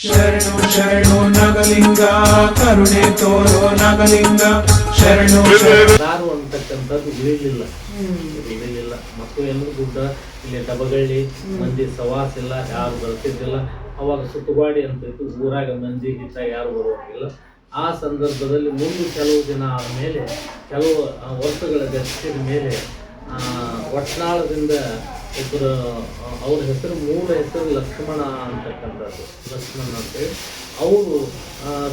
ಶರಣು ಶರಣು ನಾಗಲಿಂಗ ಕರುಣೆ ತೋರೋ ನಾಗಲಿಂಗ ಶರಣು ದಾರು ಅಂತಕ್ಕಂಥದ್ದು ಇರಲಿಲ್ಲ ಮತ್ತು ಎಲ್ಲರೂ ಗುಡ್ಡ ಇಲ್ಲಿ ಡಬಗಳ್ಳಿ ಮಂದಿ ಸವಾಸ ಇಲ್ಲ, ಯಾರು ಬರ್ತಿದ್ದಿಲ್ಲ. ಅವಾಗ ಸುತ್ತುಗಾಡಿ ಅಂತ ಇತ್ತು, ಊರಾಗ ಮಂದಿ ಹಿತ್ತ ಯಾರು ಬರುವಂಗಿಲ್ಲ. ಆ ಸಂದರ್ಭದಲ್ಲಿ ಮುಂದೆ ಕೆಲವು ದಿನ ಆದಮೇಲೆ, ಕೆಲವು ವರ್ಷಗಳ ಗತಿಸಿದ ಮೇಲೆ ಒಟ್ನಾಳದಿಂದ ಒಬ್ಬರು, ಅವ್ರ ಹೆಸರು ಮೂಲ ಹೆಸರು ಲಕ್ಷ್ಮಣ ಅಂತಕ್ಕಂಥದ್ದು, ಲಕ್ಷ್ಮಣ ಅಂತೇಳಿ ಅವರು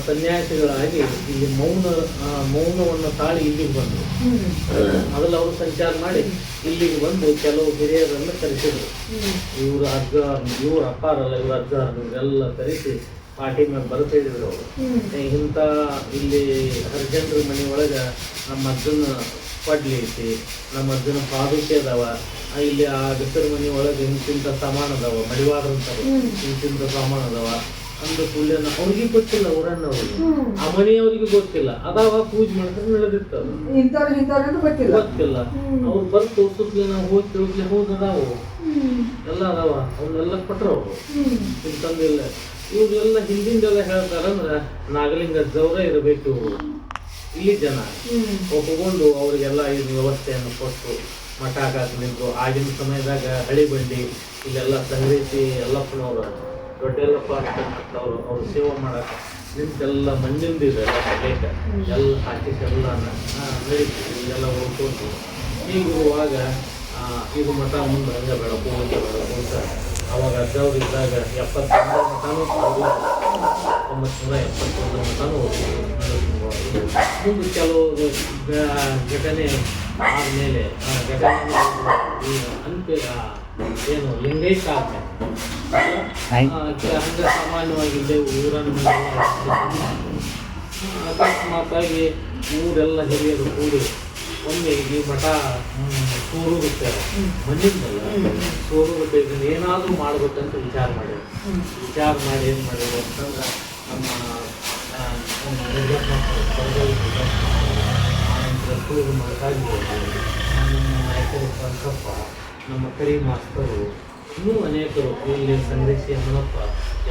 ಸನ್ಯಾಸಿಗಳಾಗಿ ಇಲ್ಲಿ ಮೌನವನ್ನು ತಾಳಿ ಇಲ್ಲಿಗೆ ಬಂದರು. ಅದ್ರಲ್ಲಿ ಅವರು ಸಂಚಾರ ಮಾಡಿ ಇಲ್ಲಿಗೆ ಬಂದು ಕೆಲವು ಹಿರಿಯರನ್ನು ಕರೆಸಿದ್ರು. ಇವರು ಇವ್ರು ಅಪ್ಪಾರಲ್ಲ, ಇವ್ರ ಅಜ್ಜ ಇವರೆಲ್ಲ ಕರೆಸಿ ಪಾರ್ಟಿ ಮೇಲೆ ಬರ್ತಿದ್ರು ಅವರು. ಇಂಥ ಇಲ್ಲಿ ಹರಿಜನರ ಮನೆ ಒಳಗೆ ನಮ್ಮ ಅಜ್ಜನ ಪಡ್ಲಿ ಐತಿ, ನಮ್ಮ ಅಜ್ಜನ ಪಾದುಕೆ ಅದಾವ, ಇಲ್ಲಿ ಆ ಗಸರ ಮನೆ ಒಳಗೆ ಇಂತಿಂಥ ಸಾಮಾನು ಅದಾವ, ಮಡಿವಾರ ಅಂತಾರ, ಇಂತಿಂಥ ಸಾಮಾನು ಅದಾವ ಅಂದ ಕೂಡಲೇ ಅವ್ರಿಗೆ ಗೊತ್ತಿಲ್ಲ, ಊರನ್ನವ್ರಿಗೆ ಆ ಮನೆಯವ್ರಿಗೆ ಗೊತ್ತಿಲ್ಲ. ಅದಾವ ಪೂಜೆ ಮಾಡಿದ್ರೆ ನಡೆದಿರ್ತದ, ಗೊತ್ತಿಲ್ಲ. ಅವ್ರು ಬರ್ತು ಸುತ್ತಲೇ ನಾವು ಹೋಗಿ ತಿಳ್ಕಲೆ ಹೋದದಾವು ಎಲ್ಲ ಅದಾವ, ಅವನ್ನೆಲ್ಲ ಕೊಟ್ರು ಅವರು ಇಂತಂದಿಲ್ಲ. ಇವ್ರೆಲ್ಲ ಹಿಂದಿಂದೆಲ್ಲ ಹೇಳ್ತಾರಂದ್ರೆ ನಾಗಲಿಂಗ ಜವರ ಇರಬೇಕು ಇವರು. ಇಲ್ಲಿ ಜನ ಒಪ್ಪಿಕೊಂಡು ಅವರಿಗೆಲ್ಲ ಇದು ವ್ಯವಸ್ಥೆಯನ್ನು ಕೊಟ್ಟು ಮಠ ಹಾಕಿ ನಿಂತು. ಆಗಿನ ಸಮಯದಾಗ ಹಳಿ ಬಂಡಿ ಇಲ್ಲೆಲ್ಲ ಸಂಗ್ರಹಿಸಿ ಎಲ್ಲಪ್ಪನವರು, ದೊಡ್ಡೆಲ್ಲಪ್ಪ ಅಂತಕ್ಕಂಥವ್ರು ಅವ್ರು ಸೇವೆ ಮಾಡಕ್ಕೆ ನಿಂತೆಲ್ಲ ಮಣ್ಣಿಂದಿದೆ ಎಲ್ಲ ಎಲ್ಲ ಹಾಕಿಸಿ ಎಲ್ಲ ನಡೀತೀವಿ, ಇಲ್ಲೆಲ್ಲ ಹೋಗ್ಕೊಂಡು. ಹೀಗಿರುವಾಗ ಇದು ಮಠ ಮುಂದೆ ಹಂಗೆ ಬೆಳಕು ಅಂತ ಅವಾಗ ಅಜ್ಜವ್ರಿದ್ದಾಗ 71 ಮಠನೂ 1971 ಮಠನೂ ಮುಂದೆ ಕೆಲವು ಘಟನೆ ಆದಮೇಲೆ ಘಟನೆ ಅಂತ್ಯ ಏನು ಲಿಂಗೈಕ್ಯ ಆದ್ಮೇಲೆ ಹಂಗೆ ಸಾಮಾನ್ಯವಾಗಿದ್ದೆ ಊರನ್ನು ಅಕಸ್ಮಾತಾಗಿ ಊರೆಲ್ಲ ಹಿರಿಯರು ಕೂಡಿ ಒಮ್ಮೆ ಈ ಮಠ ಸೋರುಗುತ್ತೆ, ಮಣ್ಣಿಂದಲ್ಲ ಸೋರುಗುತ್ತೆ, ಇದನ್ನು ಏನಾದರೂ ಮಾಡ್ಬೇಕಂತ ವಿಚಾರ ಮಾಡಿ ಏನು ಮಾಡಿದ್ರು ಅಂತಂದ್ರೆ ನಮ್ಮ ಸಂಕಪ್ಪ, ನಮ್ಮ ಕರಿ ಮಾಸ್ತರು, ಇನ್ನೂ ಅನೇಕರು ಇಲ್ಲಿ ಸಂಗ್ರಹಿಸಿ ಅಮ್ಮನಪ್ಪ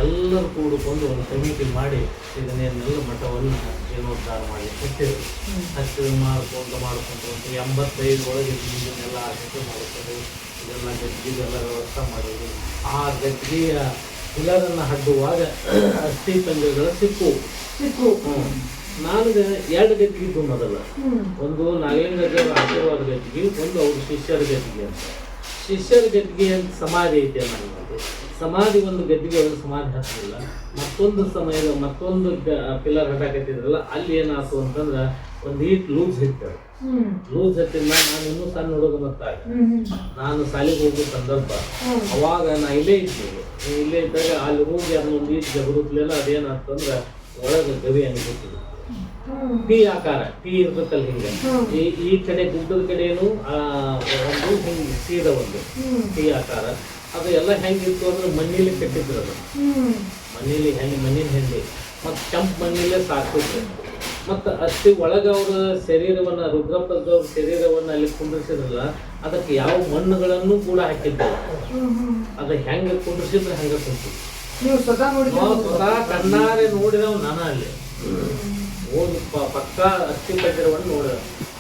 ಎಲ್ಲರೂ ಕೂಡಿಕೊಂಡು ಒಂದು ಕಮಿಟಿ ಮಾಡಿ ಇದನ್ನೆಲ್ಲ ಮಠವನ್ನು ಜೀರ್ಣೋದ್ಧಾರ ಮಾಡಿ ಕಟ್ಟಿದ್ರು. ಹತ್ತು ಮಾಡ್ಕೊಂಡು 85 ಒಳಗೆ ಇದನ್ನೆಲ್ಲ ಆಸಕ್ತಿ ಮಾಡ್ಕೊಂಡು ಇದೆಲ್ಲ ಗದ್ದಿಗೆಲ್ಲ ವ್ಯವಸ್ಥೆ ಮಾಡಿದ್ರು. ಆ ಗದ್ದಿಗೆಯ ಪಿಲ್ಲರನ್ನು ಹಡ್ಡುವಾಗ ಅಸ್ಥಿ ಪಂಜರಗಳ ಸಿಕ್ಕು. ನನಗೆ 2 ಗದ್ದಿಗಿದ್ದು ಮೊದಲ, ಒಂದು ನಾಗಲಿಂಗದ ಆಶೀರ್ವಾದ ಗದ್ದಿಗೆ, ಒಂದು ಅವ್ರ ಶಿಷ್ಯರ ಗದ್ದಿಗೆ ಅಂತ. ಶಿಷ್ಯರ ಗದ್ದಿಗೆ ಅಂತ ಸಮಾಧಿ ಐತೆ ನನಗೆ, ಸಮಾಧಿ ಒಂದು ಗದ್ದಿಗೆ ಒಂದು ಸಮಾಧಿ ಹತ್ತಲಿಲ್ಲ. ಮತ್ತೊಂದು ಸಮಯದ ಮತ್ತೊಂದು ಪಿಲ್ಲರ್ ಹಟ್ಟಾಕತ್ತಿದ್ರಲ್ಲ, ಅಲ್ಲಿ ಏನಾಯ್ತು ಅಂತಂದ್ರೆ ಒಂದು ಈಟ್ ಲೂಸ್ ಹಿಡ್ತಾರೆ. ಲೂಸ್ ಹತ್ತಿಲ್ಲ, ನಾನು ಇನ್ನೂ ಸಣ್ಣ ಹುಡುಗ ಮತ್ತಾಗ ನಾನು ಶಾಲೆಗೆ ಹೋಗೋ ಸಂದರ್ಭ. ಅವಾಗ ನಾ ಇಲ್ಲೇ ಇದ್ದಾಗ ಅಲ್ಲಿ ಹೋಗಿ ಅದನ್ನೊಂದು ಈಟ್ ಜಬರುತ್ತಲಿಲ್ಲ. ಅದೇನಾಗ್ತಂದ್ರೆ ಒಳಗೆ ಗವಿ ಹಂಗೆ ಗೊತ್ತಿಲ್ಲ, ಟಿ ಆಕಾರ, ಟಿ ಇರ್ತಕ್ಕಲ್ಲ ಹಿಂಗೆ. ಈ ಕಡೆ ಗುಡ್ಡದ ಕಡೆನು ಒಂದು ಹಿಂಗೆ ಸೀದ ಒಂದು ಟಿ ಆಕಾರ. ಅದು ಎಲ್ಲ ಹೆಂಗಿತ್ತು ಅಂದ್ರೆ ಮಣ್ಣಲ್ಲಿ ಕಟ್ಟಿದ್ರು, ಅದು ಮಣ್ಣಲ್ಲಿ ಮಣ್ಣಿನ ಹೆಂಡಿ ಮತ್ತು ಕೆಂಪು ಮಣ್ಣಲ್ಲೇ ಸಾಕಿದ್ರು. ಮತ್ತು ಅಷ್ಟೇ ಒಳಗೆ ಅವರ ಶರೀರವನ್ನು, ರುದ್ರಪ್ಪದವ್ರ ಶರೀರವನ್ನು ಅಲ್ಲಿ ಕುಂಡ್ರಿಸಿದ್ರಲ್ಲ, ಅದಕ್ಕೆ ಯಾವ ಮಣ್ಣುಗಳನ್ನು ಕೂಡ ಹಾಕಿದ್ದಿಲ್ಲ. ಅದು ಹೆಂಗೆ ಕುಂಡ್ರಿಸಿದ್ರೆ ಹಂಗೆ ಕುಂತಿದ್ರು. ಸ್ವತಃ ಕಣ್ಣಾರೆ ನೋಡಿದವ್ ನಾನು ಅಲ್ಲಿ ಹೋಗಿ ಪಕ್ಕ ಅಸ್ಥಿ ಪಂಜರವನ್ನು ನೋಡಿದ.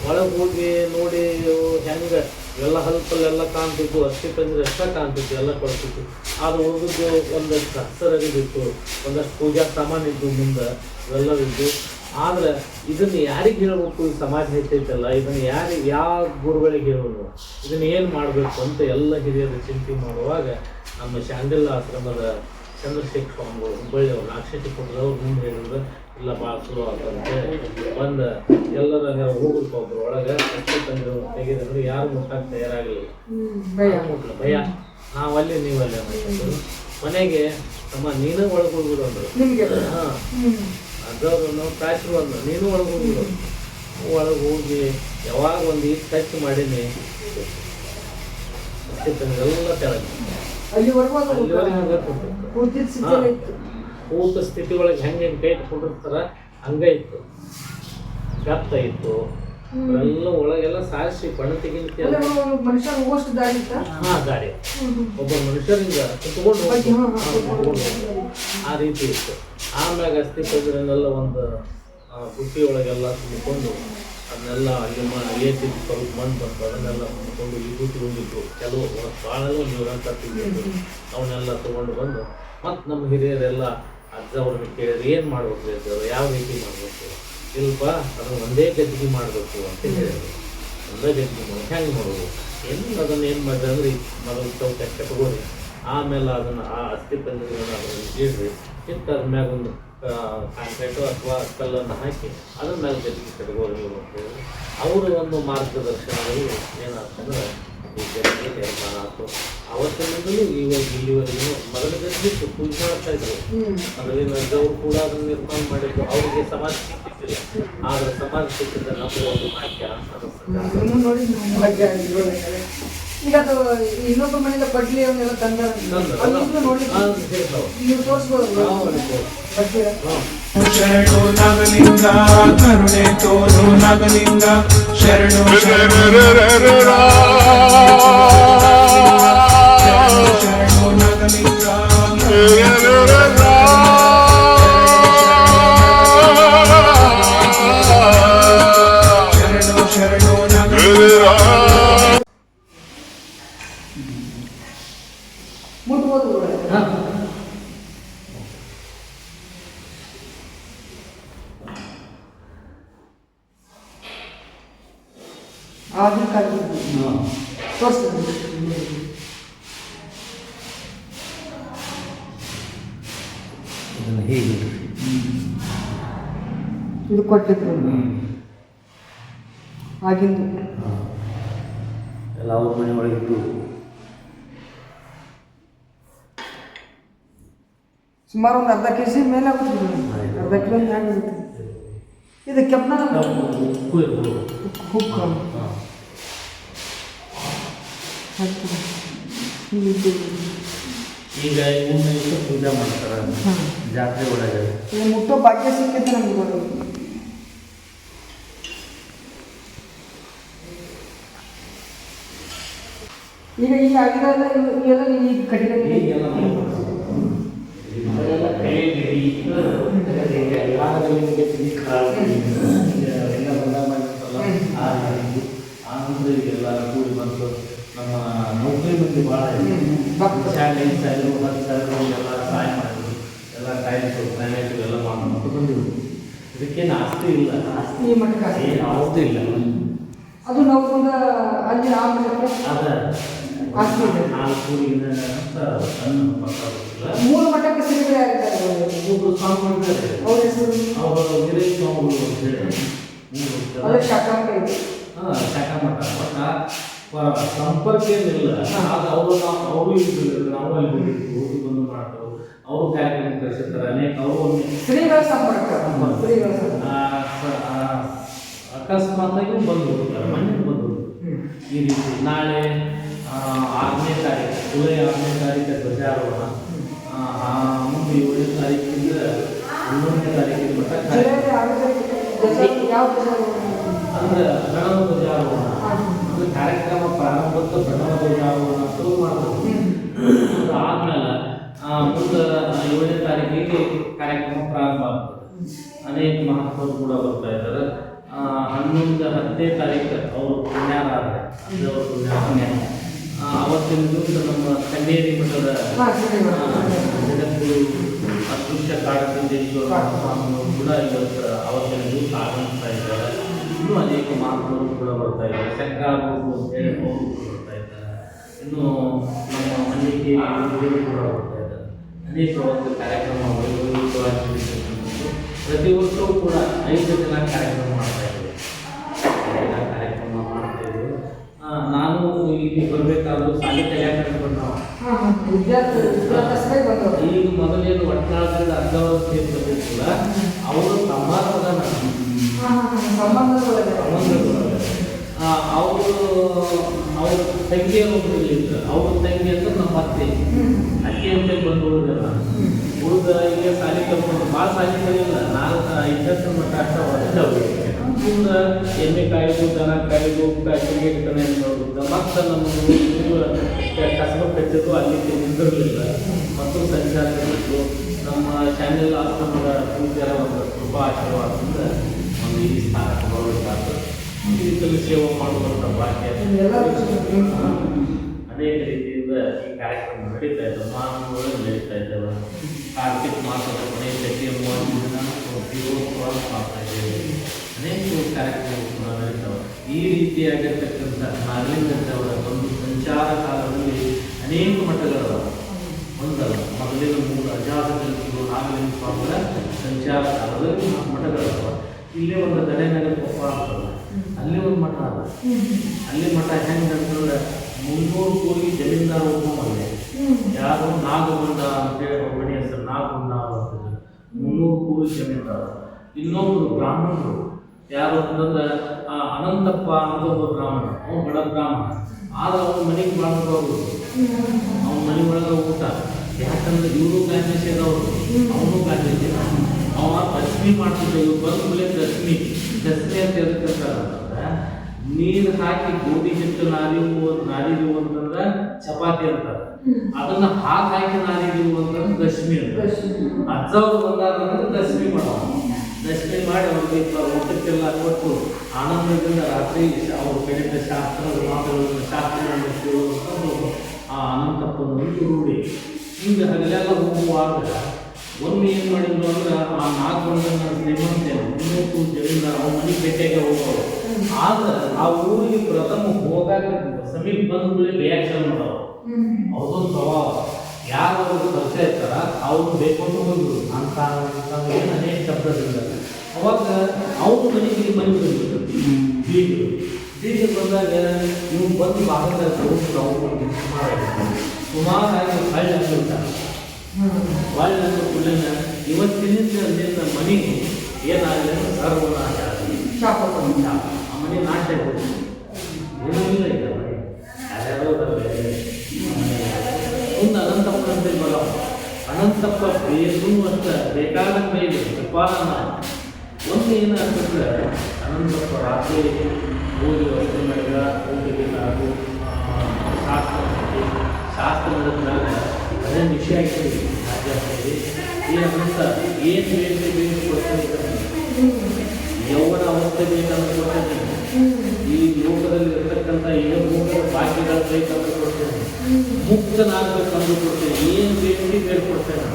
ಒಳಗೆ ಹೋಗಿ ನೋಡಿ ಹೆಂಗೆ ಎಲ್ಲ ಹಲ್ಪಲ್ಲೆಲ್ಲ ಕಾಣ್ತಿತ್ತು, ಅಸ್ಥಿ ಪಂಜರ ಎಷ್ಟ ಕಾಣ್ತಿತ್ತು, ಎಲ್ಲ ಕೊಡ್ತಿತ್ತು. ಅದು ಹೋಗಿದ್ದು ಒಂದಷ್ಟು ಹಸರಗಿದ್ದು, ಒಂದಷ್ಟು ಪೂಜಾ ಸಾಮಾನು ಇದ್ದು ಮುಂದೆ ಇವೆಲ್ಲವಿದ್ದು. ಆದ್ರೆ ಇದನ್ನು ಯಾರಿಗೆ ಹೇಳಬೇಕು, ಈ ಸಮಾಜ ಹೆಚ್ಚೈತಲ್ಲ, ಇದನ್ನು ಯಾವ ಗುರುಗಳಿಗೆ ಹೇಳೋದು, ಇದನ್ನು ಏನು ಮಾಡಬೇಕು ಅಂತ ಎಲ್ಲ ಹಿರಿಯರು ಚಿಂತೆ ಮಾಡುವಾಗ ನಮ್ಮ ಶಾಂಡಿಲ್ಲ ಆಶ್ರಮದ ಚಂದ್ರಶೇಖರ್ ಸ್ವಾಮಿಗಳು ಹುಬ್ಬಳ್ಳಿಯವರು ನಾಕ್ಷಟಿ ಕೊಟ್ಟದವ್ರು ಮುಂದೆ ಹೇಳಿದ್ರು, ಇಲ್ಲ ಭಾಳ ಚಲೋ ಅಂತಂತೇಳಿ ಬಂದು ಎಲ್ಲರ ಹೋಗ್ಬೇಕು. ಒಬ್ರು ಒಳಗೆ ಅಷ್ಟೇ ತಂದಿರೋ ತೆಗೆದ್ರೆ ಯಾರು ಮುಟ್ಟಕ್ಕೆ ತಯಾರಾಗಲಿಲ್ಲ, ಮುಟ್ಲ ಭಯ. ನಾವಲ್ಲಿ ನೀವಲ್ಲಿ ಅನ್ನೋದು ಮನೆಗೆ ತಮ್ಮ ನೀನು ಒಳಗೆ ಹೋಗ್ಬಿಡು ಅಂದರು. ಹಾಂ, ಅದವರು ನಾವು ಕಾಯ್ತರು ಅಂದ್ರು, ನೀನು ಒಳಗೆ ಹೋಗ್ಬಿಡು. ಒಳಗೆ ಹೋಗಿ ಯಾವಾಗ ಒಂದು ಈಗ ಟಚ್ ಮಾಡೀನಿ ಅಷ್ಟೇ ತಂದಿರೆಲ್ಲ ಕೆಳಗೆ ಊಟ ಸ್ಥಿತಿ ಒಳಗೆ ಹೆಂಗೆ ಕೈ ಇಟ್ಕೊಂಡಿರ್ತಾರ ಹಂಗೆ ಇತ್ತು. ಗತ್ತ ಇತ್ತು, ಎಲ್ಲ ಒಳಗೆಲ್ಲ ಸಾರಿಸಿ ಬಣ್ಣ ತೆಗಿಲಿಕ್ಕೆ ಮನುಷ್ಯ ಹೋಗೋಷ್ಟು ದಾರಿ ಇತ್ತ? ಗಾಡಿ ಒಬ್ಬ ಮನುಷ್ಯರಿಂದ ಕುತ್ಕೊಂಡು ಆ ರೀತಿ ಇತ್ತು. ಆಮ್ಯಾಗ ಅಸ್ಥಿ ಪಂಜರನ್ನೆಲ್ಲ ಒಂದು ಬುಟ್ಟಿ ಒಳಗೆಲ್ಲ ತುಂಬಿಕೊಂಡು ಅದನ್ನೆಲ್ಲ ಅಲ್ಲಿ ಅಲ್ಲಿಯತ್ತಿದ್ದು ಸ್ವಲ್ಪ ಮಣ್ಣು ಬಂತು ಅದನ್ನೆಲ್ಲ ತುಂಬಿಕೊಂಡು ವಿಭೂತಿ ಹೋಗಿದ್ದು ಕೆಲವು ಭಾಳ ನೀರಂತ ತಿಂದಿದ್ದು ಅವನ್ನೆಲ್ಲ ತೊಗೊಂಡು ಬಂದು ಮತ್ತು ನಮ್ಮ ಹಿರಿಯರೆಲ್ಲ ಅಜ್ಜ ಅವ್ರನ್ನ ಕೇಳಿದ್ರೆ ಏನು ಮಾಡ್ಬೇಕು ಇದ್ದವರು ಯಾವ ರೀತಿ ಮಾಡಬೇಕು ಇಲ್ಪ ಅದನ್ನು ಒಂದೇ ಗದ್ದಿಗೆ ಮಾಡಬೇಕು ಅಂತ ಹೇಳಿದ್ರು. ಒಂದೇ ಗದ್ದಿಗೆ ಮಾಡಿ ಹೆಂಗೆ ಮಾಡೋದು ಏನು ಅದನ್ನು ಏನು ಮಾಡಿದ್ರೆ ಅಂದ್ರೆ ಮೊದಲು ಚೌಕ ಕಟ್ಕೋರಿ ಆಮೇಲೆ ಅದನ್ನು ಆ ಅಸ್ಥಿ ಪಂಜರಗಳನ್ನು ಅದನ್ನು ಇಡ್ರಿ ಇಟ್ಟು ಅದ್ರ ಮ್ಯಾಗ ಒಂದು ಕಾಂಕ್ರೀಟು ಅಥವಾ ಕಲ್ಲನ್ನು ಹಾಕಿ ಅದ್ರ ಮೇಲೆ ಗದ್ದಿಗೆ ಕಟ್ಕೋರಿ ನೀವು ಅಂತ ಹೇಳಿ ಅವರು ಒಂದು ಮಾರ್ಗದರ್ಶನದಲ್ಲಿ ಏನಾಗ್ತಂದ್ರೆ ಈ ಗದ್ದಿಗೆ ನಿರ್ಮಾಣ ಆಯ್ತು. ಅವತ್ತಿನಿಂದಲೂ ಇಲ್ಲಿವರೆಗೂ ಮೊದಲ ಗದ್ದಿಗೆ ಪೂಜೆ ಮಾಡ್ತಾ ಇದ್ರು. ಮೊದಲಿನ ಅಜ್ಜವರು ಕೂಡ ಅದನ್ನು ನಿರ್ಮಾಣ ಮಾಡಿದ್ರು. ಅವರಿಗೆ ಸಮಾಜ ಸಿಕ್ಕಿದ್ದಿಲ್ಲ, ಆದರೆ ಸಮಾಜ ಸಿಕ್ಕಿದ್ದ ನಮ್ಮ ಒಂದು ಭಾಗ್ಯ ನೋಡಿ ಈಗ ಅದು ಇನ್ನೊಬ್ಬ ಮನೆಯಿಂದ ಬಡ್ಲಿ ಅವನ್ನೆಲ್ಲ ತಂದಾರ ನೋಡಿ ನೀವು ತೋರಿಸ್ಬೋದು. ಶರಣು ನಾಗಲಿಂಗ ಕರುಣೆ ತೋರು ನಾಗಲಿಂಗ ಶರಣು ಶರಣು ಶರಣು ನಾಗಲಿಂಗ ಶರಣು ಶರಣು ನಾಗಲಿಂಗ ಮುಟ್ಬೋದು. ಆಗಿನ ಕಾಲದಲ್ಲಿ ತೋರಿಸ್ತೀನಿ. ಇದು ಕೊಟ್ಟಿದ್ರು ಆಗಿಂದು ಎಲ್ಲ ಅವ್ರ ಮನೆ ಒಳಗಿದ್ದು ಸುಮಾರು ಒಂದು ಅರ್ಧ ಕೆ ಜಿ ಮೇಲೆ ಆಗುತ್ತೆ. ಅರ್ಧ ಕಿಲೋ ಮ್ಯಾಗ ಆಗುತ್ತೆ. ಇದು ಕೆಂಪನ ಹುಕ್ಕ ಈಗ ಇವನ್ನ ಇಟ್ಟು ಪೂಜೆ ಮಾಡ್ತಾರೆ ಜಾತ್ರೆ ಒಳಗೆ. ಇದು ಮುಟ್ಟೋ ಭಾಗ್ಯ ಸಿಕ್ಕಿದ್ದು ನಮ್ಗೆ ಬರೋದು. ಈಗ ಈಗ ಆಗಿರೋಲ್ಲ ಇವೆಲ್ಲ ನೀವು ಈಗ ಕಟ್ಟಿಗೆ ಎಲ್ಲ ಕೂಡಿ ಬಂತು. ನಮ್ಮ ನೌಕರಿ ಮಂದಿ ಭಾಳ ಶಾಲೆ ಸಾವಿರ 10,000 ಎಲ್ಲ ಸಹಾಯ ಮಾಡಿದ್ರು. ಎಲ್ಲ ಕಾಯಿಲೆ ಪ್ರೈವೇಟು ಎಲ್ಲ ಮಾಡ್ಕೊಂಡು ಬಂದಿದ್ರು. ಇದಕ್ಕೇನು ಆಸ್ತಿ ಇಲ್ಲ, ಆಸ್ತಿ ಮಟ್ಟಕ್ಕೆ ಏನು ಆಸ್ತಿ ಇಲ್ಲ. ಅದು ನಾವು ಒಂದು ಅಲ್ಲಿ ಆ ಮಟ್ಟಕ್ಕೆ ಅದ ಆಸ್ತಿ ಇದೆ. 4 ಊರಿನ ಅಂತ ಸಣ್ಣ ಪಕ್ಕ ಮೂರು ಮಟ್ಟಕ್ಕೆ ಸಿರಿಗಡೆ ಆಗಿದ್ದಾರೆ. ಒಬ್ಬರು ಸ್ವಾಮಿಗಳು ಅವ್ರ ಹೆಸರು ಅವರು ಗಿರಿ ಸ್ವಾಮಿಗಳು ಅಂತ ಹೇಳಿ ಅದೇ ಶಾಖಾಂಬ ಇದೆ. ಶಾಖಾಮಠ ಬಟ್ ಸಂಪರ್ಕ ಏನಿಲ್ಲ. ಅವರು ಇದ್ದಿಲ್ಲ, ನಾವು ಅಲ್ಲಿ ಹೋಗಿದ್ವಿ, ಹೋಗಿ ಬಂದು ಮಾಡ್ತಾರೆ. ಅವರು ಕಾರ್ಯಕ್ರಮ ಕಳಿಸಿರ್ತಾರೆ ಅನೇಕ. ಅವರು ಶ್ರೀಗಳ ಸಂಪರ್ಕ ಅಕಸ್ಮಾತಾಗಿ ಬಂದು ಹೋಗ್ತಾರೆ, ಮನೆ ಬಂದು ಈ ರೀತಿ. ನಾಳೆ 6ನೇ ತಾರೀಕು ಜುಲೈ 6ನೇ ತಾರೀಕು ಧ್ವಜಾರೋಹಣ, ಮುಂದೆ 7ನೇ ತಾರೀಕಿಂದ 11ನೇ ತಾರೀಕಿನ ಮಟ್ಟ ಅಂದ್ರೆ ಪ್ರಣವ ಧ್ವಜಾರೋಹಣ ಅಂದ್ರೆ ಕಾರ್ಯಕ್ರಮ ಪ್ರಾರಂಭದ ಪ್ರಣವ ಧ್ವಜಾರೋಹಣ ಶುರು ಮಾಡ್ಬೋದು. ಆದ್ಮೇಲೆ ಮುಂದೆ 7ನೇ ತಾರೀಕಿಗೆ ಕಾರ್ಯಕ್ರಮ ಪ್ರಾರಂಭ ಆಗ್ತದೆ. ಅನೇಕ ಮಹಾತ್ಮರು ಕೂಡ ಬರ್ತಾ ಇದ್ದಾರೆ. 11 10ನೇ ತಾರೀಕು ಅವರು ಪುಣ್ಯಾರಾಧನೆ, ಅಂದರೆ ಅವರು ಪುಣ್ಯಾರಾಧನೆ ಅವತ್ತಿನ ದಿವಸ ನಮ್ಮ ಕನ್ನೇರಿ ಮಠದ ಜಗದ್ಗುರು ಅದೃಶ್ಯ ಕಾಡಸಿದ್ದೇಶ್ವರ ಸ್ವಾಮಿಗಳು ಕೂಡ ಇವತ್ತು ಅವತ್ತಿನ ದಿವಸ ಆಗಮಿಸ್ತಾ ಇದ್ದಾರೆ. ಇನ್ನೂ ಅನೇಕ ಮಹಾತ್ಮರು ಕೂಡ ಬರ್ತಾ ಇದ್ದಾರೆ. ಶಂಕರಾಭು ಅಂತ ಹೇಳಿ ಅವರು ಕೂಡ ಬರ್ತಾ ಇದ್ದಾರೆ. ಇನ್ನು ನಮ್ಮ ಮಲ್ಲಿಗೆ ಕೂಡ ಬರ್ತಾ ಇದ್ದಾರೆ. ಅನೇಕ ಒಂದು ಕಾರ್ಯಕ್ರಮ ವೈಭವವಾಗಿ ಪ್ರತಿ ವರ್ಷವೂ ಕೂಡ 5 ದಿನ ಕಾರ್ಯಕ್ರಮ ಮಾಡ್ತಾ ಇದ್ದೀವಿ. ಕಾರ್ಯಕ್ರಮ ಮಾಡ್ತಾ ಇದ್ದೀವಿ. ನಾನು ಇಲ್ಲಿ ಬರಬೇಕಾದ್ರೂ ಶಾಲೆ ಕಲ್ಯಾಣ ಬಂದವ. ಈಗ ಮೊದಲೇನು ಒಟ್ಟಾಳದಿಂದ ಅರ್ಧವರ್ತಿ ಬಂದಿರ್ತಿಲ್ಲ, ಅವರು ಸಂಬಂಧದ ಅವ್ರ ತಂಗಿಯರೊಬ್ಬರು ಇಲ್ಲಿದ್ರು. ಅವ್ರ ತಂಗಿ ಅಂತ ನಮ್ಮ ಅತ್ತೆ ಅಂತ ಬಂದು ಉಳಿದಲ್ಲ. ಉಳಿದ ಈಗ ಶಾಲೆ ಕಲ್ಕೊಂಡು ಭಾಳ ಶಾಲೆ ಕಲಿಲ್ಲ. 4-5 ವರ್ಷ ಮಟ್ಟ ಅಷ್ಟ ಮುಂದ ಎಮ್ಮೆ ಕಾಯ್ದು ದನ ಕಾಯ್ದು ಕ್ರಿಕೆಟ್ನ ನೋಡುತ್ತೆ ಮತ್ತು ನಮ್ಮ ಕಸಬ ಕಟ್ಟಿದ್ದು ಅಲ್ಲಿ ನಿಂದಿರಲಿಲ್ಲ ಮತ್ತು ಸಂಚಾರದಲ್ಲಿದ್ದು ನಮ್ಮ ಚಾನೆಲ್ ಆಶ್ರಮದ ಪೂಜ್ಯರ ಒಂದು ಕೃಪಾ ಆಶೀರ್ವಾದದಿಂದ ಒಂದು ಈ ಸ್ಥಾನಕ್ಕೆ ಬರಬೇಕಾಗ್ತದೆ. ಈ ರೀತಿಯಲ್ಲಿ ಸೇವೆ ಮಾಡುವಂಥ ಭಾಗ್ಯ ಅನೇಕ ರೀತಿಯಿಂದ ಈ ಕಾರ್ಯಕ್ರಮ ನಡೀತಾ ಇದ್ದಾವೆ, ಮಾನವಗಳು ನಡೀತಾ ಇದ್ದಾವೆ. ಕಾರ್ತಿಕ್ ಮಾಸದ ಕೊನೆಯ ಗಟ್ಟಿಯ 30 ದಿನ ದೀಪೋತ್ಸವ ಮಾಡ್ತಾ ಇದ್ದೇವೆ. ಅನೇಕ ಕಾರ್ಯಕ್ರಮಗಳು ಕೂಡ ನಡೀತಾವೆ. ಈ ರೀತಿಯಾಗಿರ್ತಕ್ಕಂಥ ನಾಗಲಿಂಗದವರ ಒಂದು ಸಂಚಾರ ಕಾಲದಲ್ಲಿ ಅನೇಕ ಮಠಗಳು ಒಂದಲ್ಲ, ಮೊದಲಿನ 3 ಅಜಾತಗಳು ನಾಗಲಿಂಗ ಸ್ವಾಮಿಗಳ ಸಂಚಾರ ಕಾಲದಲ್ಲಿ ಮಠಗಳವ. ಇಲ್ಲೇ ಒಂದು ಗದೆನಗರ ಕೊಪ್ಪ ಅಂತಲ್ಲ, ಅಲ್ಲಿ ಒಂದು ಮಠ ಅದ. ಅಲ್ಲಿ ಮಠ ಹೆಂಗೆ ಅಂತಂದ್ರೆ 300 ಕೋಟಿ ಜಮೀನ್ದಾರ ಒಬ್ಬನೇ ಯಾರು ನಾಗಗುಂಡ ಅಂತೇಳಿ ಒಬ್ಬನೇ ಹೆಸರು ನಾಗಗುಂಡ ಅಂತ 300 ಕೋಟಿ ಜಮೀನ್ದಾರ. ಇನ್ನೊಬ್ಬರು ಬ್ರಾಹ್ಮಣರು ಯಾರು ಅಂತಂದ್ರೆ ಅನಂತಪ್ಪ ಅಂತ ಒಬ್ಬ ಬ್ರಾಹ್ಮಣ, ಅವನು ಬಡ ಬ್ರಾಹ್ಮಣ. ಆದ್ರೆ ಅವನ ಮನೆಗೆ ಬಾಳ್ದವರು, ಅವನ ಮನೆ ಒಳಗೆ ಊಟ. ಯಾಕಂದ್ರೆ ಇವರು ಗಾಂಧೀಜಿ ಅವರು, ಅವನು ಗಾಂಧೀಜಿ. ಅವ ದಶಮಿ ಮಾಡ್ತಿದ್ದ, ಇವ್ರು ಬಂದ ಮೇಲೆ ದಶಮಿ ಅಂತ ಎದಕ್ಕಂತಂದ್ರೆ ನೀರು ಹಾಕಿ ಗೋಧಿ ಹಿಟ್ಟು ನಾರಿದೀವು ಅಂತಂದ್ರೆ ಚಪಾತಿ ಅಂತಾರೆ. ಅದನ್ನ ಹಾಕಿ ನಾರಿದೀವು ಅಂತಂದ್ರೆ ದಶಮಿ ಅಂತ. ಅಜ್ಜವ್ರು ಬಂದಾರಂದ್ರೆ ದಶಮಿ ಮಾಡೋ, ದಶಮಿ ಮಾಡಿ ಅವ್ರಿಗೆ ಊಟಕ್ಕೆಲ್ಲ ಕೊಟ್ಟು ಆನಂದದಿಂದ ರಾತ್ರಿ ಅವ್ರು ಕಲಿತ ಶಾಸ್ತ್ರದ ಮಾತುಗಳನ್ನು ಶಾಸ್ತ್ರಗಳನ್ನು ಕೇಳುವಂಥದ್ದು ಆ ಅನಂತಪ್ಪನೊಂದು ರೂಢಿ. ಹಿಂಗೆ ಹಗಲೆಲ್ಲ ಹೋಗುವಾಗ ಒಮ್ಮೆ ಏನು ಮಾಡಿದ್ರು ಅಂದ್ರೆ ಆ ನಾಗಗೊಂಡನ ಶ್ರೀಮಂತ 300 ಜಮೀನ್ದಾರ ಅವ್ನ ಮನೆ ಭೇಟಿಯಾಗೆ ಹೋಗೋರು. ಆದ್ರೆ ಆ ಊರಿಗೆ ಪ್ರಥಮ ಹೋಗಾಕ ಸಮೀಪ ಬಂದ ಮೇಲೆ ರಿಯಾಕ್ಷನ್ ಮಾಡೋರು. ಅವ್ರದೊಂದು ಸ್ವಭಾವ, ಯಾರು ಅವ್ರಿಗೆ ಪರಿಚಯ ಇರ್ತಾರ ಅವ್ರು ಬೇಕೊಂಡು ಹೋಗಿದ್ರು ಅಂತ ಏನು ಅನೇಕ ಶಬ್ದದಿಂದ. ಅವಾಗ ಅವ್ರ ಮನೆಗೆ ಮನೆ ಬಂದಿದ್ರು ಬೀಗರು ಬಂದಾಗ ಇವ್ನು ಬಂದು ಭಾಗದಾಗ ಅವ್ರು ಸುಮಾರಾಗಿ ಹಳ್ಳಿ ಅಂದಿರ್ತಾರೆ. ಒಳ್ಳೆ ಅಂದ ಕೂಡಲೇ ಇವತ್ತಿನಿಂದ ಮನೆಗೆ ಏನಾಗಲಿ ಸರ್ವನಾಶ ಆಗಲಿ, ಆ ಮನೆ ನಾಶ ಆಗೋದು ಏನೂ ಇಲ್ಲ. ಈಗ ಮನೆ ಯಾರ್ಯಾರೋ ಒಂದು ಅನಂತಪ್ಪ ಅಂತ ಬರೋ ಅನಂತಪ್ಪ ಬೇರು ಅಂತ ಬೇಕಾದ ಮೇಲೆ ಕೃಪಾಲನ ಒಂದು ಏನಾಗ್ತಂದ್ರೆ ಅನಂತಪ್ಪ ರಾತ್ರಿ ಹೋಗಿ ವಸ್ತು ಮಾಡಿದ ಹೋಗಿ ಹಾಗೂ ಶಾಸ್ತ್ರ ನಡೆದಾಗ ಅದೇ ವಿಷಯ ಆಗ್ತದೆ. ರಾಜ್ಯದಲ್ಲಿ ಏನಂತ ಏನು ಬೇಕು ಕೊಡ್ತೇನೆ, ಯೌವನ ಅವಸ್ಥೆ ಬೇಕಂತ ಕೊಡ್ತೇನೆ, ಈ ಲೋಕದಲ್ಲಿ ಇರ್ತಕ್ಕಂಥ ಏನು ಲೋಕದ ಬಾಕಿಗಳು ಬೇಕಂತ ಕೊಡ್ತೇನೆ, ಮುಕ್ತನಾಗಬೇಕಂತ ಕೊಡ್ತೇನೆ, ಏನು ಬೇಕು ಬೇಡ್ಕೊಡ್ತೇನೆ.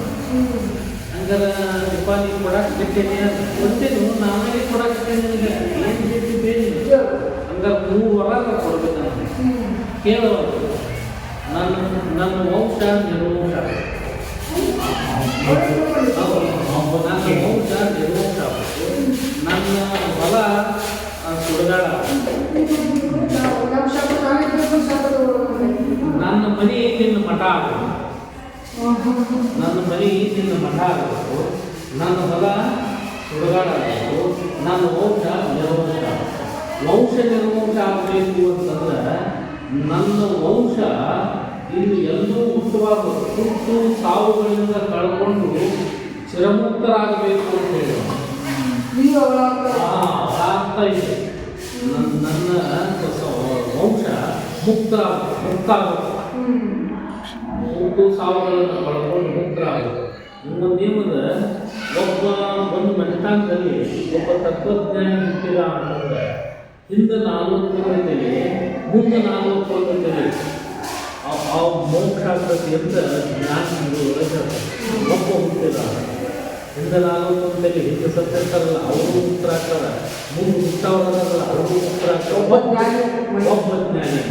ಹಂಗಾರೆ ಉಪಾಧಿ ಕೊಡಕ್ಕೆ ಬಿಟ್ಟೇನೆ ಕೊಡ್ತೇನೆ, ನಾನೇ ಕೊಡಕ್ಕೆ ನಿನಗೆ ಏನು ಬೇಕು ಬೇರೆ. ಹಂಗಾರೆ 3 ವರ ಕೊಡ್ಬೇಕು ನನಗೆ. ಕೇಳೋದು ನನ್ನ ವಂಶ ನಿರ್ವಂಶ, ನನ್ನ ವಂಶ ನಿರ್ವಂಶ, ನನ್ನ ಹೊಲ ಸುಡಗಾಡ, ನನ್ನ ಮನೆ ನಿನ್ನ ಮಠ ಆಗಬೇಕು, ನನ್ನ ಮನೆ ನಿನ್ನ ಮಠ ಆಗಬೇಕು, ನನ್ನ ಹೊಲ ಸುಡಗಾಡ ಆಗಬೇಕು, ನನ್ನ ವಂಶ ನಿರ್ವಂಶ. ವಂಶ ನಿರ್ವಂಶ ಆಗಬೇಕು ಅಂತಂದ್ರೆ ನನ್ನ ವಂಶ ಇಲ್ಲಿ ಎಲ್ಲೂ ಹುಟ್ಟುವಾಗ ಹುಟ್ಟು ಸಾವುಗಳಿಂದ ಕಳ್ಕೊಂಡು ಚಿರಮುಕ್ತರಾಗಬೇಕು ಅಂತ ಹೇಳಿ ಆಗ್ತಾ ಇದೆ. ನನ್ನ ವಂಶ ಮುಕ್ತಾಗಬೇಕು, ಹುಟ್ಟು ಸಾವುಗಳನ್ನು ಕಳ್ಕೊಂಡು ಮುಕ್ತರಾಗಬೇಕು. ಇನ್ನೊಂದೇನದ ಒಂದು ಮನೆತನದಲ್ಲಿ ಒಬ್ಬ ತತ್ವಜ್ಞಾನಿ ಹುಟ್ಟಿದ ಅಂತಂದ್ರೆ ಹಿಂದೆ 40 ವರ್ಷದಲ್ಲಿ ಮುಂದೆ 40 ವರ್ಷದಲ್ಲಿ ಆ ಮೋಕ್ಷ ಆಗ್ತದೆ ಅಂತ ಜ್ಞಾನಿಗಳು ಒಬ್ಬ ಹುಟ್ಟಿದ. ಹಿಂದೆ 40 ವರ್ಷದಲ್ಲಿ ಹಿಂದೆ ಸತ್ತಿರ್ತಾರಲ್ಲ ಅವರು ಮುಕ್ತರಾಗ್ತಾರೆ, ಮುಂದೆ ಹುಟ್ಟವರಲ್ಲ ಅವರು ಮುಕ್ತರಾಗ್ತಾರೆ. ಒಬ್ಬ ಜ್ಞಾನಿ.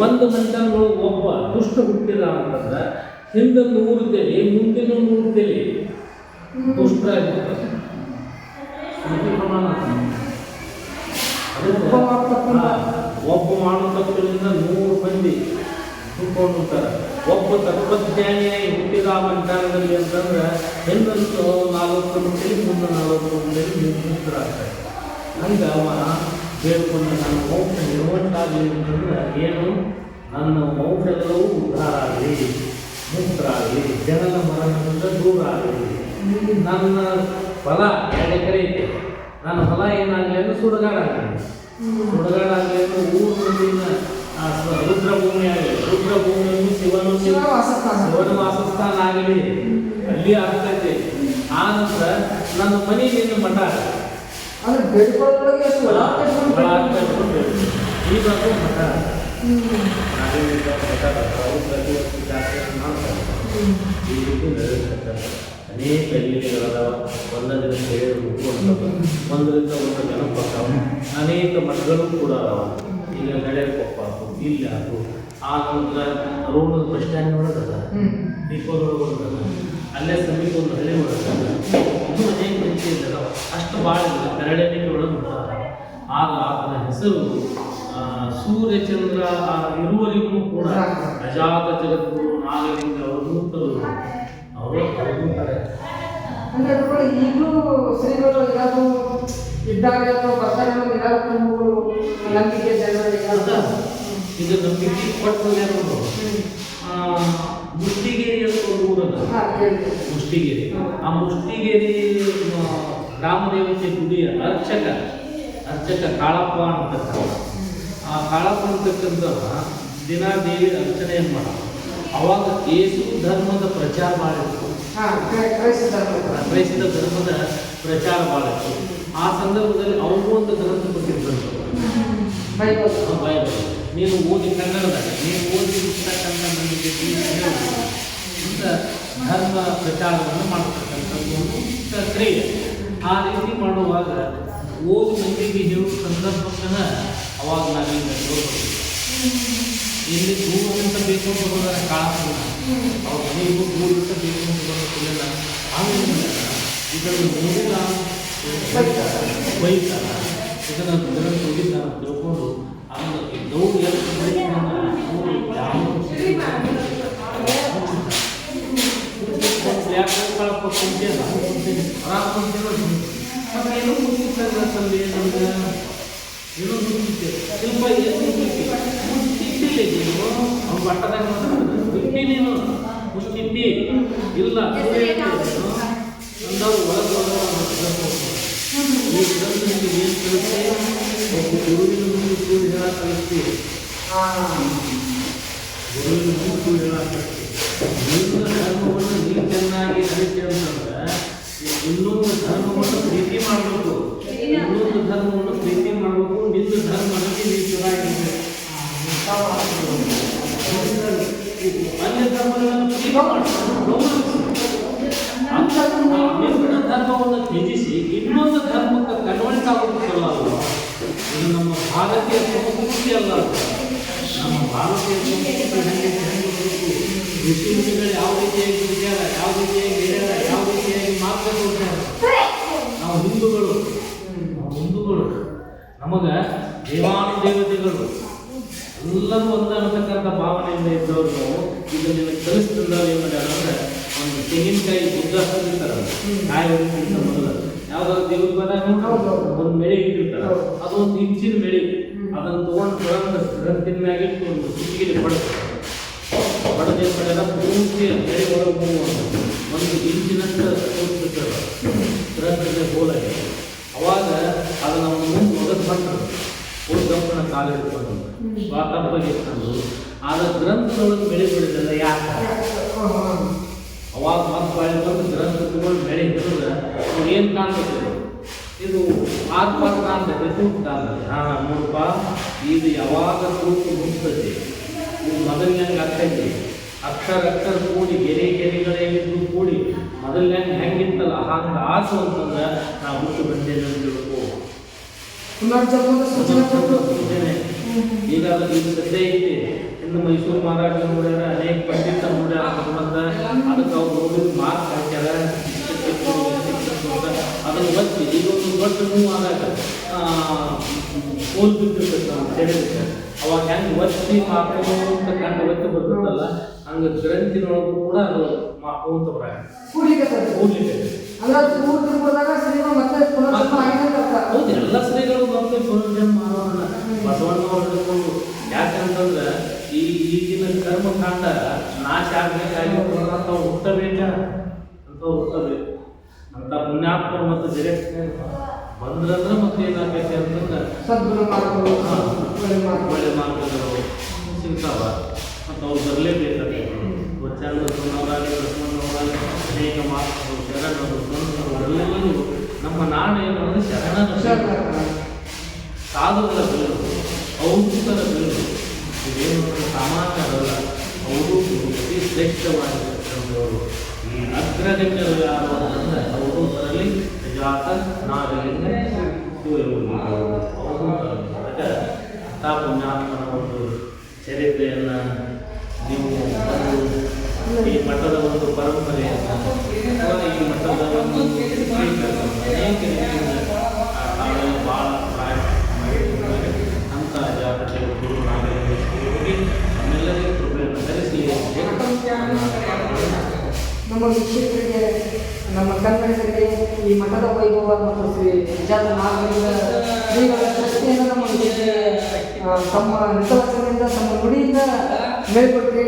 ಒಂದು ಮನೆತನಗಳು ಒಬ್ಬ ದುಷ್ಟ ಹುಟ್ಟಿದ ಅಂತಂದ್ರೆ ಹಿಂದೆ 100 ತಲೆ ಮುಂದಿನ 100 ತಲೆ ದುಷ್ಟರಾಗಿರ್ತಾರೆ. ಪ್ರಮಾಣ ಒಬ್ಬ ಮಾಡೋ ತಪ್ಪಿನಿಂದ 100 ಮಂದಿ ಹುಟ್ಕೊಂಡಿರ್ತಾರೆ. ಒಬ್ಬ ತತ್ವಜ್ಞಾನಿಯಾಗಿ ಹುಟ್ಟಿದ ಮನೆತನದಲ್ಲಿ ಅಂತಂದ್ರೆ ಹಿಂದಂತೂ 40 ಮಂದಿ ಮುಂದೆ 40 ಮಂದಿ ಮುಕ್ತರಾಗ್ತಾರೆ. ಹಂಗೆ ಅವ ಬೇಡ್ಕೊಂಡು ನನ್ನ ವಂಶ ನಿರ್ವಂಶ ಆಗಲಿ ಅಂತಂದ್ರೆ ಏನು, ನನ್ನ ವಂಶದಲ್ಲೂ ಉದ್ಧಾರ ಆಗಲಿ, ಮುಕ್ತರಾಗಲಿ, ಜನನ ಮರಣದಿಂದ ದೂರ ಆಗಲಿ. ನನ್ನ ಫಲ 2 ಎಕರೆ ಐತೆ, ನನ್ನ ಹೊಲ ಏನಾಗಲಿ ಅಂದ್ರೆ ಸುಡುಗಾಡಾಗಲಿ, ಸುಡುಗಾಡಾಗಲಿ ಅಂದ್ರೆ ಊರು ಮುಂದಿನ ರುದ್ರ ಭೂಮಿ ಆಗಲಿ, ರುದ್ರ ಭೂಮಿಯನ್ನು ಶಿವನ ವಾಸಸ್ಥಾನ ಆಗಲಿ, ಅಲ್ಲಿ ಆಗ್ತೈತೆ. ಆ ನಂತರ ನನ್ನ ಮನೆ ನಿನ್ನ ಮಠ ಅಂದ್ರೆ ಬೇಡ್ಕೊಳ್ಳೋದ್ರೊಳಗೆ ಎಷ್ಟು ಹೊಲ ಈಗ ಮಠ ಈ ರೀತಿ ನಡೆದಿರ್ತಕ್ಕಂಥ ಅನೇಕ ಲೀಲೆಗಳದಾವ. ಒಂದರಿಂದ ಹೇಳಿ ಒಂದರಿಂದ ಒಂದು ಜನಪದಾವ, ಅನೇಕ ಮಠಗಳು ಕೂಡ ಅದಾವ. ಈಗ ನಡೆಯಕೊಪ್ಪ ಆಯ್ತು, ಇಲ್ಲಿ ಆಯ್ತು, ಆ ನಂತರ ರೋಡ್ ಬಸ್ ಸ್ಟ್ಯಾಂಡ್ ಒಳಗದ, ದೀಪದೊಳಗದ, ಅಲ್ಲೇ ಸಮೀಪ ಒಂದು ಹಳ್ಳಿ ಒಳಗದ, ಇನ್ನೂ ಅನೇಕ ರೀತಿ ಇದ್ದಾವೆ. ಅಷ್ಟು ಭಾಳ ಇಲ್ಲ, ಕರಡೆಣಿಕೆ ಒಳಗೆ ಬಿಡ್ತಾರೆ. ಆಗ ಆತನ ಹೆಸರು ಸೂರ್ಯಚಂದ್ರ ಇರುವರಿಗೂ ಕೂಡ ಅಜಾತ ಜಗದ್ಗುರು ನಾಗಲಿಂಗ ಅವಧೂತರು ಅವರು ಅವಧೂತಾರೆ. ಅಂದ್ರೆ ಈಗಲೂ ಶ್ರೀಗಳು ಏನಾದರೂ ಇದ್ದಾಗ ಬರ್ತಾರೆ ನಂಬಿಕೆ ಜನರಿಗೆ ಇದು ನಂಬಿಕೆ ಕೊಟ್ಟು ಮುಷ್ಟಿಗೇರಿ ಅಂತ ಒಂದು ಊರಲ್ಲ, ಮುಷ್ಟಿಗೇರಿ. ಆ ಮುಷ್ಟಿಗೇರಿ ಗ್ರಾಮದೇವತೆ ಗುಡಿಯ ಅರ್ಚಕ ಕಾಳಪ್ಪ ಅಂತಕ್ಕಂಥ, ಆ ಕಾಳಪ್ಪ ಅಂತಕ್ಕಂಥವ ದಿನ ದೇವಿ ಅರ್ಚನೆಯನ್ನು ಮಾಡ. ಅವಾಗ ಯೇಸು ಧರ್ಮದ ಪ್ರಚಾರ ಮಾಡಿತ್ತು, ಕ್ರೈಸ್ತ ಧರ್ಮದ ಪ್ರಚಾರ ಮಾಡಿತ್ತು. ಆ ಸಂದರ್ಭದಲ್ಲಿ ಅವ್ರಿಗೂ ಒಂದು ಗ್ರಂಥ ಕೊಟ್ಟಿದ್ದಂತೆ ಬೈಬಲ್. ನೀನು ಓದಿ ಕನ್ನಡದಾಗ ನೀನು ಓದಿರ್ತಕ್ಕಂಥ ನನಗೆ ಅಂತ ಧರ್ಮ ಪ್ರಚಾರವನ್ನು ಮಾಡತಕ್ಕಂಥದ್ದು ಒಂದು ಕ್ರಿಯೆ. ಆ ರೀತಿ ಮಾಡುವಾಗ ಓದಿ ಮಂದಿಗೆ ಹೇಳುವ ಸಂದರ್ಭಕ್ಕನ ಅವಾಗ ನಾವೀಗ ನೋಡ್ತೀವಿ. ಇಲ್ಲಿ ದೂರದಿಂದ ಬೇಕು ಅಂತ ಹೋದರೆ ಕಾಳಪ್ಪನ ಅವ್ರ ಮನೆಗೂ ದೂರದಿಂದ ಬೇಕು ಅಂತ ಬರೋದಿಲ್ಲ. ಆಮೇಲೆ ಇದನ್ನು ನೋಡಿದ ಬೈತಾರ, ಇದನ್ನು ಹೋಗಿದ್ದಾರ ತಿಳ್ಕೊಂಡು ಆಮೇಲೆ ದೌಡ್ ಎಷ್ಟು ಯಾಕೆ ಕಾಳಪ್ಪ ಕುಂತೆ ಏನೋ ಮುಗಿಸ್ತಲ್ಲಿ ನಮ್ಗೆ ಏನೋ ಮುಗಿಸ್ತೇ ಸ್ವಲ್ಪ ಏನು ಮುಗಿಸ್ತಿದ್ದಿಲ್ಲ ನೀವು ಅವ್ನು ಬಟ್ಟದಾಗ ಬಿಟ್ಟಿ ನೀನು ಮುಷ್ಟಿದ್ದಿ ಇಲ್ಲ ಅಂದವ್ರು ಒಳಗೆ ಈ ಗ್ರಂಥ ನಿಮಗೆ ಏನು ಕಲಿಸ್ತೆ ಒಬ್ಬ ಗುರುವಿನ ಮುಂದೆ ಕೂಡಿ ಹೇಳಕ್ಕೆ ಕಲಿಸ್ತೀವಿ, ಗುರುವಿನ ಮುಂದೆ ಕೂಡಿ ಹೇಳಕ್ಕೆ ಕಲಿಸ್ತೀವಿ. ನಿನ್ನ ಧರ್ಮವನ್ನು ನೀವು ಚೆನ್ನಾಗಿ ಕಲಿತೆ ಅಂತಂದ್ರೆ ಇನ್ನೊಂದು ಧರ್ಮವನ್ನು ಪ್ರೀತಿ ಮಾಡಬೇಕು, ಇನ್ನೊಂದು ಧರ್ಮವನ್ನು ಪ್ರೀತಿ ಮಾಡಬೇಕು. ನಿನ್ನ ಧರ್ಮಕ್ಕೆ ನೀವು ಚೆನ್ನಾಗಿರ್ಬೇಕು. ಅನ್ಯ ಧರ್ಮಗಳನ್ನು ಪ್ರೀತಿ ಮಾಡಬೇಕು, ನಿನ್ನ ಧರ್ಮವನ್ನು ತ್ಯಜಿಸಿ ಇನ್ನೊಂದು ಧರ್ಮಕ್ಕೆ ಕನ್ವರ್ಟ್ ಆಗೋದು ಚಲೋ ಅಲ್ಲ. ಇದು ನಮ್ಮ ಭಾರತೀಯ ಸಂಸ್ಕೃತಿ ಅಲ್ಲ. ನಮ್ಮ ಭಾರತೀಯ ಸಂಸ್ಕೃತಿ ಋಷಿ ಮುನಿಗಳು ಯಾವ ರೀತಿಯಾಗಿ ವಿಚಾರ, ಯಾವ ರೀತಿಯಾಗಿ ಹಿರಿಯರ, ಯಾವ ರೀತಿಯಾಗಿ ಮಾತನಾಡ್ತಾರೆ. ನಾವು ಹಿಂದೂಗಳು ನಮಗೆ ದೇವಾನುದೇವತೆಗಳು ಎಲ್ಲರೂ ಒಂದು ಅನ್ನತಕ್ಕಂಥ ಭಾವನೆಯಿಂದ ಇದ್ದವರು ನಾವು. ಈಗ ನಿಮಗೆ ಕಲಿಸ್ತಿಲ್ಲ ಏನು ಮಾಡ್ಯಾರಂದ್ರೆ ಒಂದು ತೆಂಗಿನಕಾಯಿ ಬುದ್ಧ ಹಾಕಿರ್ತಾರಲ್ಲ, ಕಾಯಿ ಹೊಡಿತಿರ್ತ ಮೊದಲ ಯಾವ್ದಾದ್ರು ದೇವ್ರ ಬಂದಾಗ ಒಂದು ಮೆಳೆ ಇಟ್ಟಿರ್ತಾರೆ, ಅದು ಒಂದು ಇಂಚಿನ ಮೆಳೆ. ಅದನ್ನು ತೊಗೊಂಡು ಗ್ರಂಥಿನ ಮ್ಯಾಗಿಟ್ಟು ಒಂದು ಸುತ್ತಿಗೆ ಬಡದೇನು ಪಡೆದ ಪೂರ್ತಿ ಬೆಳೆ ಒಳಗೆ ಹೋಗುವಂಥ ಒಂದು ಇಂಚಿನಷ್ಟು ತೋರಿಸ್ತಿರ್ತಾರೆ ಗ್ರಂಥದ ಹೋಲಾಗಿ. ಅವಾಗ ಅದನ್ನು ಒಂದು ಒಗದು ಮಾಡ್ತಾರೆ, ಓದಪ್ಪನ ಕಾಲ ಇಟ್ಕೊಂಡು ಸ್ವಾತಂತ್ರ್ಯ ಇಟ್ಕೊಂಡು ಆದ ಗ್ರಂಥದೊಳಗೆ ಬೆಳೆ ಬಿಡಿದಲ್ಲ ಯಾಕೆ ಅವಾಗ ಮತ್ತೆ ಬಾಳಿ ಬಂದು ಗ್ರಂಥ ತಗೊಂಡು ಬೆಳೆ ಹಿಡಿದ್ರೆ ಅವ್ರು ಏನು ಕಾಣ್ತದೆ, ಇದು ಆತ್ಮಾರ್ಥ ಕಾಣ್ತದೆ, ತೂಕು ಕಾಣ್ತದೆ. ನೋಡಪ್ಪ ಇದು ಯಾವಾಗ ತೂಕು ಮುಗ್ತದೆ, ಇದು ಮೊದಲಿನಂಗೆ ಆಗ್ತೈತಿ. ಅಕ್ಷರ ಕೂಡಿ ಗೆರೆಗಳಿದ್ದು ಕೂಡಿ ಮೊದಲಿನಂಗೆ ಹೆಂಗಿತ್ತಲ್ಲ ಹಂಗೆ ಆಸು ಅಂತಂದ್ರೆ ನಾವು ಹುಟ್ಟು ಬಂದೇನೆ ಅಂತ ತಿಳ್ಕೋ. ಸೂಚನೆ ಈಗ ಇದು ಸದ್ಯ ಐತಿ. ಇನ್ನು ಮೈಸೂರು ಮಹಾರಾಜ ನೋಡ್ಯಾರ, ಅನೇಕ ಪಂಡಿತ ನೋಡ್ಯಾರ, ಅದಕ್ಕೆ ಅವ್ರು ನೋಡಿದ ಮಾರ್ಕ್ ಹಾಕ್ಯಾರ, ಅದನ್ನು ಒತ್ತಿ ಈಗ ಒಂದು ದೊಡ್ಡ ಮೂವ್ ಆದಾಗ ಹೋಲ್ ಬಿದ್ದಿರ್ತದೆ ಅವಾಗ ಹೆಂಗೆ ಒತ್ತಿ ಮಾಪುವಂತ ಕಂಡು ಒತ್ತಿ ಬರ್ತದಲ್ಲ, ಹಂಗೆ ಗ್ರಂಥಿನೊಳಗೂ ಕೂಡ ಅದು ಮಾಪುವಂತ ಬರ ಕೂಡ್ಲಿಕ್ಕೆ. ಹೌದು, ಎಲ್ಲ ಶ್ರೀಗಳು ಮತ್ತೆ ಪುನರ್ಜನ್ಮ ಮಾಡೋಣ ಬಸವಣ್ಣವ್ರು ಹಿಡ್ಕೊಂಡು. ಯಾಕಂತಂದ್ರೆ ಈಗಿನ ಕರ್ಮಕಾಂಡ ನಾಶ ಆಗಬೇಕಾಗಿತ್ತು ಅಂತವ್ರು ಹುಟ್ಟಬೇಕ, ಅಂತವ್ರು ಹುಟ್ಟಬೇಕು ಅಂತ ಪುಣ್ಯಾತ್ಮರು ಮತ್ತು ಜಗತ್ತಿನ ಬಂದ್ರಂದ್ರೆ ಮತ್ತೆ ಏನಾಗೈತೆ ಅಂತಂದ್ರೆ ಸದ್ಗುಣ ಮಾಡ್ಕೊಂಡು ಒಳ್ಳೆ ಮಾಡ್ಕೊಂಡು ಒಳ್ಳೆ ಮಾರ್ಗಗಳು ಸಿಗ್ತಾವ ಮತ್ತು ಅವ್ರು ಬರಲೇಬೇಕಾಗೈತೆ ವಚನವರಾಗಿ ಬಸವಣ್ಣವರಾಗಿ ಅನೇಕ ಮಾತುಗಳು ಶರಣರು ಸಂತರು ಎಲ್ಲರೂ ನಮ್ಮ ನಾಡು ಏನು ಅಂದರೆ ಶರಣರ ಸಾಧುಗಳ ಬೆಳೆದು ಔಷಧರ ಬೆಳೆದು ಇದೇನು ಸಾಮಾನ್ಯ ಅಲ್ಲ ಅವರು ಅತಿ ಶ್ರೇಷ್ಠವಾಗಿರ್ತಕ್ಕಂಥವರು ಈ ಅಗ್ರಗಣ್ಯರು ಯಾರು ಅಂತಂದರೆ ಅವರು ಬರಲಿ ಜಾತ ನಾಗಲಿಂಗ ಅವರು ಪುಣ್ಯಾತ್ಮನ ಒಂದು ಚರಿತ್ರೆಯನ್ನು ನೀವು ಈ ಮಠದ ಒಂದು ಪರಂಪರೆಯನ್ನು ಈ ಮಠದ ಒಂದು ಅನೇಕ ರೀತಿಯಿಂದ ತಾವೆಲ್ಲ ಭಾಳ ಪ್ರಯತ್ನ ಮಾಡಿದ್ದಾರೆ ಅಂತ ಜಾಗೃತಿ ಗುರು ನಾಗಲಿಂಗೇಶ್ವರಿಗೆ ನಮ್ಮೆಲ್ಲರಿಗೂ ಕೃಪೆಯನ್ನು ಧರಿಸಲಿ ನಮ್ಮ ವೀಕ್ಷಕರಿಗೆ ನಮ್ಮ ಕನ್ನಡಿಗರಿಗೆ ಈ ಮಠದ ವೈಭವ ಮತ್ತು ಶ್ರೀ ನಿಜಾತ ನಾಗಲಿಂಗ ಶ್ರೀಗಳ ಶಕ್ತಿಯನ್ನು ನಮ್ಮ ವೀಕ್ಷಕರಿಗೆ ತಮ್ಮ ನಿಜವಚನದಿಂದ ತಮ್ಮ ನುಡಿಯಿಂದ ಮೇಲ್ಪಟ್ಟರೆ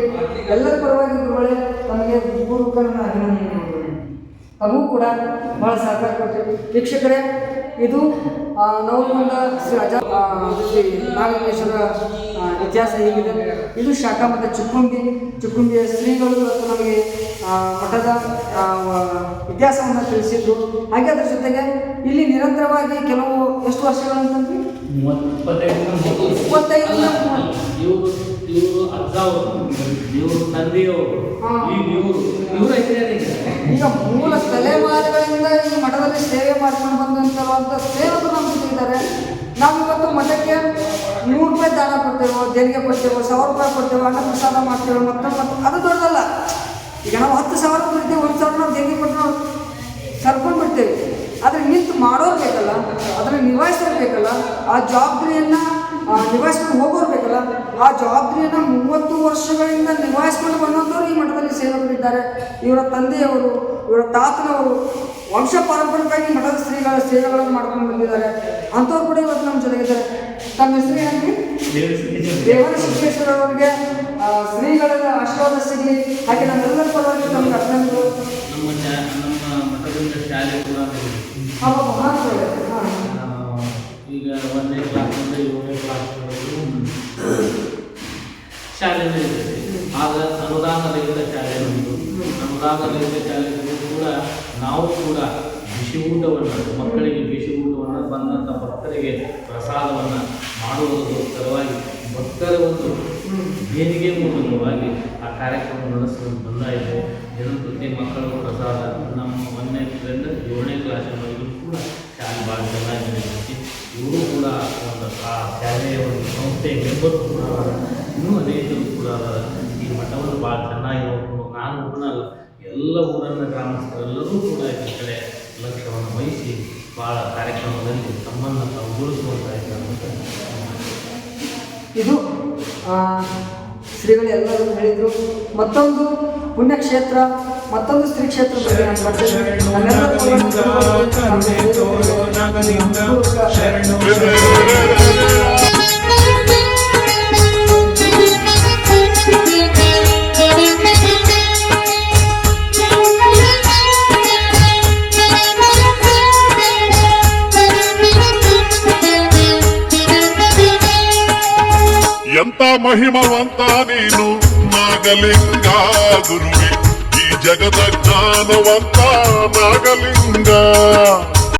ಎಲ್ಲರ ಪರವಾಗಿ ಗುರುಗಳೇ ತಮಗೆ ಪೂರ್ವಕ ಅಭಿನಂದನೆ ಮಾಡಿದ್ದೇನೆ. ತಮಗೂ ಕೂಡ ಭಾಳ ಸಹಕಾರ ಕೊಡ್ತೀವಿ. ವೀಕ್ಷಕರೇ, ಇದು ನವಲಗುಂದ ಶ್ರೀ ನಾಗಲಿಂಗೇಶ್ವರ ಇತಿಹಾಸ ಹೀಗಿದೆ. ಇದು ಶಾಖಾ ಮತ್ತು ಚುಕ್ಕುಂಬಿಯ ಶ್ರೀಗಳು ಇವತ್ತು ನಮಗೆ ಮಠದ ಇತಿಹಾಸವನ್ನು ತಿಳಿಸಿದ್ರು. ಹಾಗೆ ಅದರ ಜೊತೆಗೆ ಇಲ್ಲಿ ನಿರಂತರವಾಗಿ ಕೆಲವು ಎಷ್ಟು ವರ್ಷಗಳಂತಂದ್ರೆ 25 ಇವರು ಅಜ್ಜ ಅವರು, ಇವರು ತಂದೆಯವರು, ಈಗ ಮೂಲ ತಲೆಮಾರುಗಳಿಂದ ಈ ಮಠದಲ್ಲಿ ಸೇವೆ ಮಾಡ್ಕೊಂಡು ಬಂದಂಥ ಸೇವಕರು ನಮ್ಮ ಜೊತೆ ಇದ್ದಾರೆ. ನಾವಿವತ್ತು ಮಠಕ್ಕೆ 100 ರೂಪಾಯಿ ದಾನ ಕೊಡ್ತೇವೆ, ದೇಣಿಗೆ ಕೊಡ್ತೇವೆ, 1000 ರೂಪಾಯಿ ಕೊಡ್ತೇವೆ, ಅನ್ನ ಪ್ರಸಾದ ಮಾಡ್ತೇವೆ. ಮತ್ತು ಅದು ದೊಡ್ಡದಲ್ಲ. ಈಗ ನಾವು 10,000 ಕೊಡ್ತೇವೆ, 1,000 ನಾವು ದೇಣಿಗೆ ಕೊಟ್ಟು ನಾವು ಕರ್ಕೊಂಡು ಬಿಡ್ತೇವೆ. ಆದರೆ ನಿಂತು ಮಾಡೋರು ಬೇಕಲ್ಲ, ಅದನ್ನು ನಿಭಾಯಿಸೋರು ಬೇಕಲ್ಲ, ಆ ಜವಾಬ್ದಾರಿಯನ್ನು ನಿಭಾಯಿಸ್ಕೊಂಡು ಹೋಗೋರು ಬೇಕಲ್ಲ. ಆ ಜವಾಬ್ದಾರಿಯನ್ನು 30 ವರ್ಷಗಳಿಂದ ನಿಭಾಯಿಸ್ಕೊಂಡು ಬಂದಂಥವ್ರು ಈ ಮಠದಲ್ಲಿ ಸೇವಕರಿದ್ದಾರೆ. ಇವರ ತಂದೆಯವರು, ಇವರ ತಾತನವರು ವಂಶ ಪಾರಂಪರಿಕವಾಗಿ ಮಠದ ಶ್ರೀಗಳ ಸೇವೆಗಳನ್ನು ಮಾಡ್ಕೊಂಡು ಬಂದಿದ್ದಾರೆ. ಅಂಥವ್ರು ಕೂಡ ಇವತ್ತು ನಮ್ಮ ಜೊತೆಗಿದ್ದಾರೆ. ತಮ್ಮ ಹೆಸರು ಏನ್ರಿ? ದೇವರ ಸಿದ್ದೇಶ್ವರ ಅವರಿಗೆ ಶ್ರೀಗಳ ಆಶೀರ್ವಾದ ಸಿಗಲಿ. ಹಾಗೆ ನಮ್ಮೆಲ್ಲರ ಪರವಾಗಿ ತಮಗೆ ಅಭಿನಂದನೆಗಳು. ನಮ್ಮ ಮಠದಿಂದ ಶಾಲೆ ಕೂಡ ಈಗ 1ನೇ ಕ್ಲಾಸಿಂದ 7ನೇ ಕ್ಲಾಸ್ವರೆಗೂ ಶಾಲೆನೇ ಇದೆ. ಆಗ ಅನುದಾನರಹಿತ ಶಾಲೆ ನಮ್ಮದು. ಅನುದಾನರಹಿತ ಶಾಲೆಗೂ ಕೂಡ ನಾವು ಕೂಡ ಬಿಸಿ ಊಟವನ್ನು, ಮಕ್ಕಳಿಗೆ ಬಿಸಿ ಊಟವನ್ನು ಬಂದಂಥ ಭಕ್ತರಿಗೆ ಪ್ರಸಾದವನ್ನು ಮಾಡುವುದಕ್ಕೋಸ್ಕರವಾಗಿ ಭಕ್ತರ ಒಂದು ದೇಣಿಗೆ ಮೂಲಕವಾಗಿ ಆ ಕಾರ್ಯಕ್ರಮ ನಡೆಸಲು ಬಂದಾಯಿತು. ದಿನಂಪ್ರತಿ ಮಕ್ಕಳಿಗೂ ಪ್ರಸಾದ ನಮ್ಮ 1ನೇ ಕ್ಲಾಸಿಂದ 7ನೇ ಕ್ಲಾಸಿನವರೆಗೂ ಕೂಡ ಶಾಲೆ ಭಾಳ ಚೆನ್ನಾಗಿ ನಡೆಸಿ ಇವರು ಕೂಡ ಒಂದು ಆ ಶಾಲೆಯ ಒಂದು ಸಂಸ್ಥೆ ಮೆಂಬರು ಕೂಡ ಇನ್ನೂ ಅನೇಕರು ಕೂಡ ಈ ಮಠವನ್ನು ಭಾಳ ಚೆನ್ನಾಗಿ ನೋಡಿಕೊಂಡು ನಾನು ಕೂಡ ಅಲ್ಲ, ಎಲ್ಲ ಊರನ್ನ ಗ್ರಾಮಸ್ಥರೆಲ್ಲರೂ ಕೂಡ ಈ ಕಡೆ ಲಕ್ಷ್ಯವನ್ನು ವಹಿಸಿ ಭಾಳ ಕಾರ್ಯಕ್ರಮದಲ್ಲಿ ತಮ್ಮನ್ನು ತಾವು ಉಳಿಸುವಂತ ಇದ್ದಾರೆ. ಇದು ಶ್ರೀಗಳು ಎಲ್ಲರೂ ಹೇಳಿದರು. ಮತ್ತೊಂದು ಪುಣ್ಯಕ್ಷೇತ್ರ, ಮತ್ತೊಂದು ಶ್ರೀ ಕ್ಷೇತ್ರ ಬಗ್ಗೆ ನಾನು ಎಂತ ಮಹಿಮವಂತ ನೀನು ನಾಗಲಿಂಗ ಗುರುವೆ, ಈ ಜಗದ ಜ್ಞಾನವಂತ ನಾಗಲಿಂಗ.